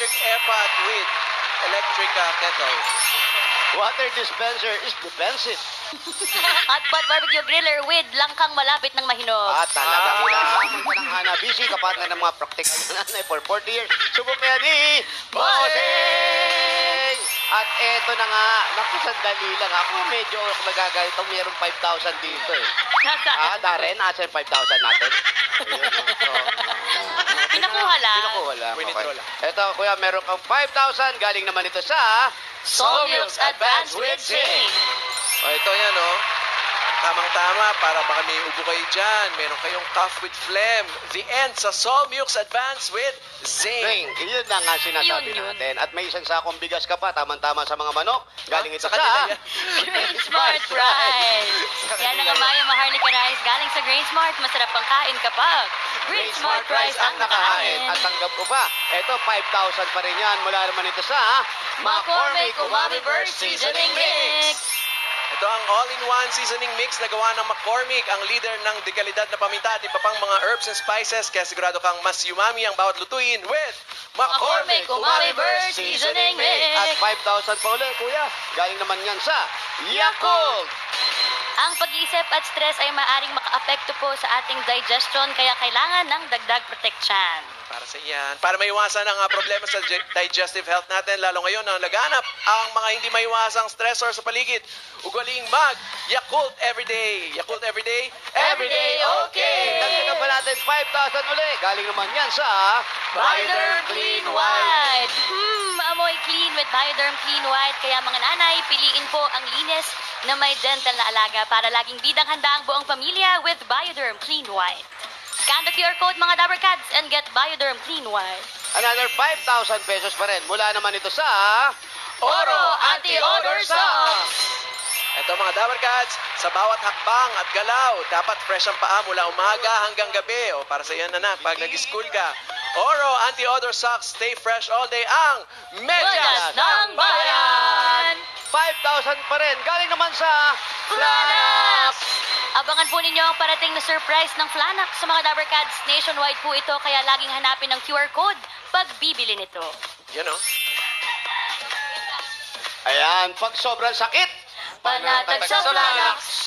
electric airpot with electric kettle. Water dispenser is defensive. Hotpot barbecue griller with langkang malapit ng mahinog. At talagang hinahamon ka ng Hanabishi kapatid ng mga praktikal na nanay for 40 years. Subok na yan ni Bossing! At eto na nga, naku, sandali lang. Ako medyo nagagalit. Mayroong 5,000 dito eh. Darren, nasa yung 5,000 natin. Ayun, Pinakuha lang. Pinakuha lang. Winithrow lang. Eto, kuya, meron kang 5,000. Galing naman ito sa Soul Milks Advanced with Zinc. O, ito yan, oh. Tamang-tama, para baka may ubo kayo dyan. Meron kayong cough with phlegm. The end sa Soul Milks Advanced with Zinc. Ring. Yun na nga sinasabi Yun. natin. At may isang sakong bigas ka pa, tamang-tama sa mga manok. Galing ito Sa kanila yan. Grain Smart Rice. Yan ang amaya maharlika rice galing sa Grain Smart. Masarap pang kain kapag Grain Smart Rice ang nakahain. At tanggap ko pa, ito 5,000 pa rin yan. Mula naman ito sa McCormick Umami Burst Seasoning Mix. Ito ang all-in-one seasoning mix na gawa ng McCormick, ang leader ng dekalidad na paminta at iba pang mga herbs and spices. Kaya sigurado kang mas umami ang bawat lutuin with McCormick Umami Burst Seasoning Mix. At 5,000 pa ulit, kuya. Galing naman yan sa Yakult. Ang pag-iisip at stress ay maaaring makaapekto po sa ating digestion kaya kailangan ng dagdag proteksyon. Para sa iyan. Para maiwasan ang problema sa digestive health natin, lalo ngayon na laganap ang mga hindi maiwasang stressor sa paligid. Ugaling mag-Yakult Everyday. Yakult Everyday. Everyday okay. Dagdagan pa natin 5,000 ulit. Galing naman yan sa Bioderm Clean White. Amoy clean with Bioderm Clean White. Kaya mga nanay, piliin po ang linis na may dental na alaga para laging bidang handa ang buong pamilya with Bioderm Clean White. Scan the QR code mga Dabber Cats and get Bioderm Clean White. another 5,000 pesos pa rin. Mula naman ito sa Oro Anti-Odor Socks. Ito mga Dabber Cats, sa bawat hakbang at galaw, dapat fresh ang paa mula umaga hanggang gabi. O para sa iyo na pag nag-school ka. Oro Anti-Odor Socks, stay fresh all day ang Medyas Medyas ng Bayan. 5,000 pa rin. Galing naman sa Flanax! Abangan po ninyo ang parating na surprise ng Flanax sa mga Dabber Cats. Nationwide po ito, kaya laging hanapin ang QR code pag bibili nito. Yan o. Ayan, pag sobrang sakit, Panatag sa Flanax!